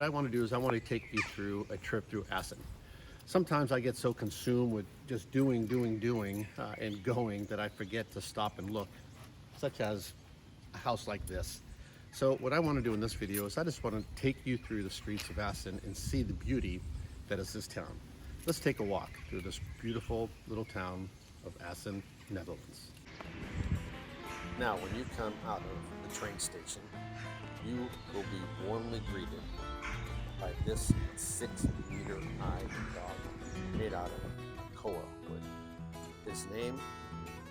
What I want to do is I want to take you through a trip through Assen. Sometimes I get so consumed with just doing, and going that I forget to stop and look, such as a house like this. So what I want to do in this video is I just want to take you through the streets of Assen and see the beauty that is this town. Let's take a walk through this beautiful little town of Assen, Netherlands. Now, when you come out of the train station, you will be warmly greeted by this 6-meter high dog made out of koa wood. His name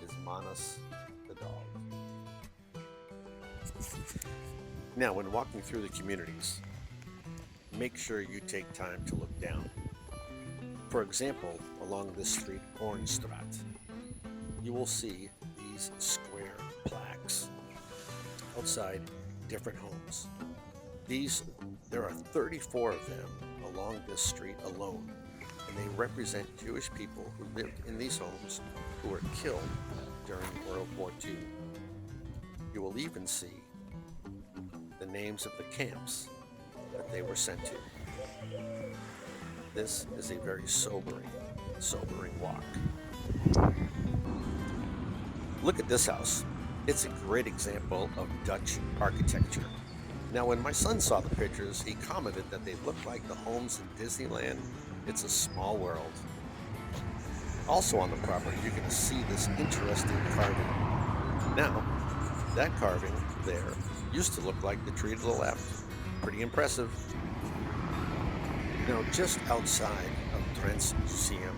is Manas the dog. Now, when walking through the communities, make sure you take time to look down. For example, along this street, Oranjestraat, you will see these square plaques outside different homes. There are 34 of them along this street alone, and they represent Jewish people who lived in these homes who were killed during World War II. You will even see the names of the camps that they were sent to. This is a very sobering walk. Look at this house. It's a great example of Dutch architecture. Now, when my son saw the pictures, he commented that they look like the homes in Disneyland. It's a small world. Also on the property, you're going to see this interesting carving. Now, that carving there used to look like the tree to the left. Pretty impressive. Now, just outside of Drents Museum,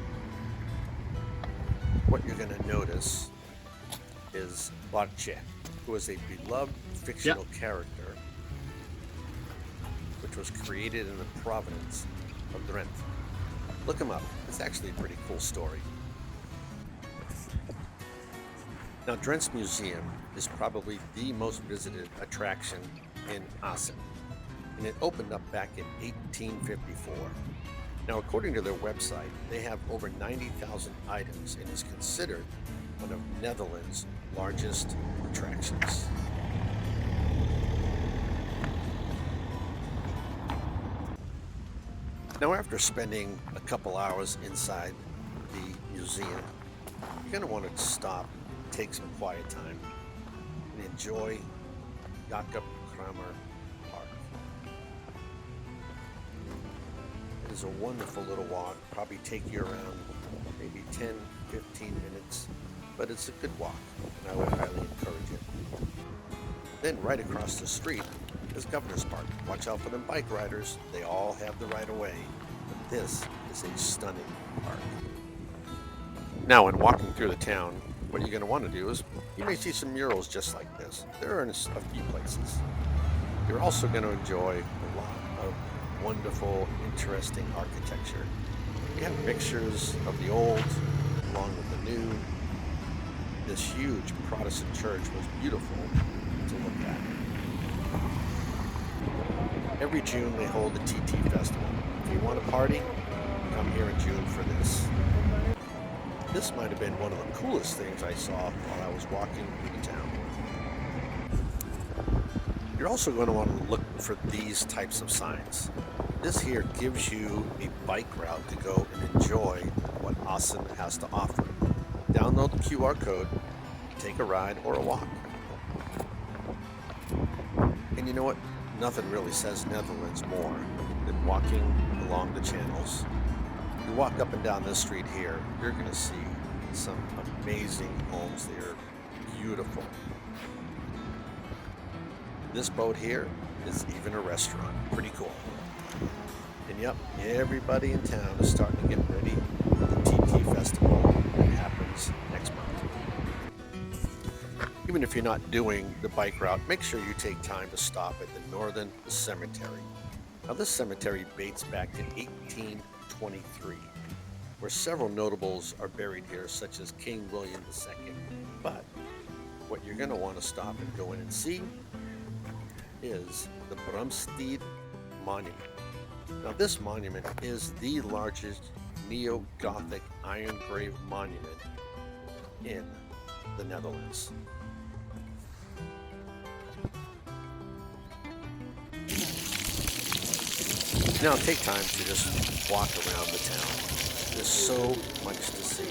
what you're going to notice is Bartje, who is a beloved fictional character which was created in the province of Drenthe. Look him up. It's actually a pretty cool story. Now, Drents Museum is probably the most visited attraction in Assen, and it opened up back in 1854. Now, according to their website, they have over 90,000 items and is considered one of Netherlands' largest attractions. Now, after spending a couple hours inside the museum, you're going to want to stop, take some quiet time, and enjoy Jakob Cramer Park. It is a wonderful little walk, probably take you around maybe 10, 15 minutes, but it's a good walk, and I would highly encourage it. Then right across the street is Governor's Park. Watch out for them bike riders. They all have the right of way. But this is a stunning park. Now, when walking through the town, what you're going to want to do is you may see some murals just like this. There are in a few places. You're also going to enjoy a lot of wonderful, interesting architecture. You have mixtures of the old along with the new. This huge Protestant church was beautiful to look at. Every June they hold the TT Festival. If you want to party, come here in June for this. This might have been one of the coolest things I saw while I was walking through the town. You're also going to want to look for these types of signs. This here gives you a bike route to go and enjoy what Assen has to offer. Download the QR code, take a ride or a walk. And you know what? Nothing really says Netherlands more than walking along the channels. You walk up and down this street here, you're going to see some amazing homes. They're beautiful. This boat here is even a restaurant. Pretty cool. And yep, everybody in town is starting to get ready for the TT Festival that happens next month. Even if you're not doing the bike route, make sure you take time to stop at the Northern Cemetery. Now, this cemetery dates back to 1823, where several notables are buried here, such as King William II. But what you're going to want to stop and go in and see is the Brumsteed Monument. Now, this monument is the largest neo-Gothic iron grave monument in the Netherlands. Now take time to just walk around the town. There's so much to see.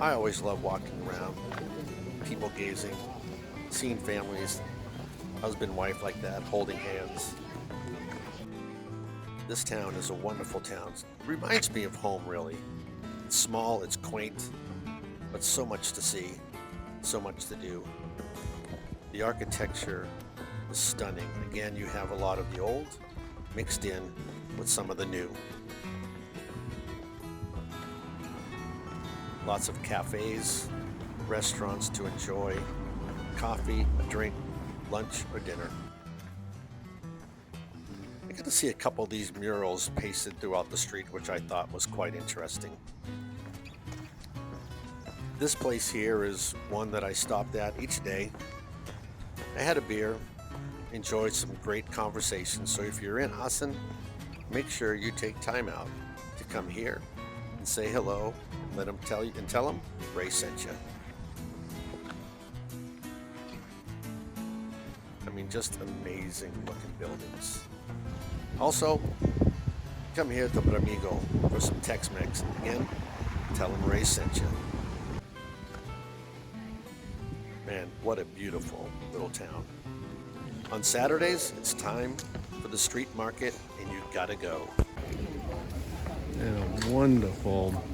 I always love walking around, people gazing, seeing families, husband, wife like that, holding hands. This town is a wonderful town. It reminds me of home, really. It's small, it's quaint, but so much to see, so much to do. The architecture is stunning. Again, you have a lot of the old mixed in with some of the new. Lots of cafes, restaurants to enjoy, coffee, a drink, lunch, or dinner. I got to see a couple of these murals pasted throughout the street, which I thought was quite interesting. This place here is one that I stopped at each day. I had a beer, enjoyed some great conversation. So if you're in Assen, make sure you take time out to come here and say hello. Let them tell them Ray sent you. I mean, just amazing looking buildings. Also, come here to Bramigo for some Tex-Mex. Again, tell them Ray sent you. Man, what a beautiful little town. On Saturdays, it's time for the street market, and you gotta go. And a wonderful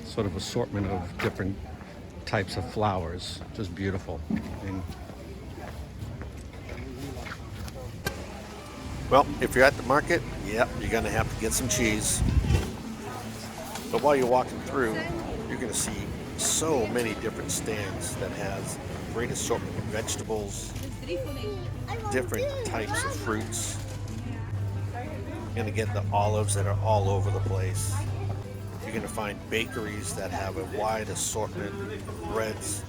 sort of assortment of different types of flowers. Just beautiful. Well, if you're at the market, yep, you're gonna have to get some cheese. But while you're walking through, you're gonna see so many different stands that has great assortment of vegetables, different types of fruits. You're gonna get the olives that are all over the place. You're gonna find bakeries that have a wide assortment of breads,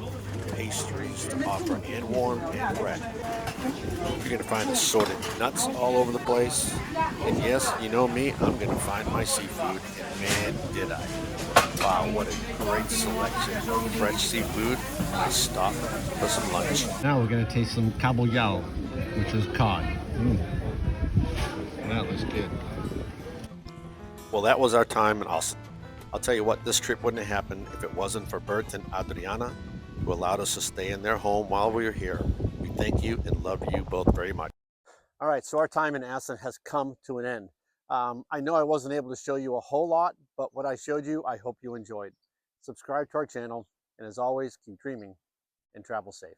pastries to offer, and warm and bread. You're gonna find assorted nuts all over the place. And yes, you know me, I'm gonna find my seafood, and man, did I. Wow, what a great selection of fresh seafood. I stopped for some lunch. Now we're gonna taste some kabeljau, which is cod. That was good. Well, that was our time in Assen. I'll tell you what, this trip wouldn't have happened if it wasn't for Bert and Adriana, who allowed us to stay in their home while we were here. We thank you and love you both very much. All right, so our time in Assen has come to an end. I know I wasn't able to show you a whole lot, but what I showed you, I hope you enjoyed. Subscribe to our channel, and as always, keep dreaming and travel safe.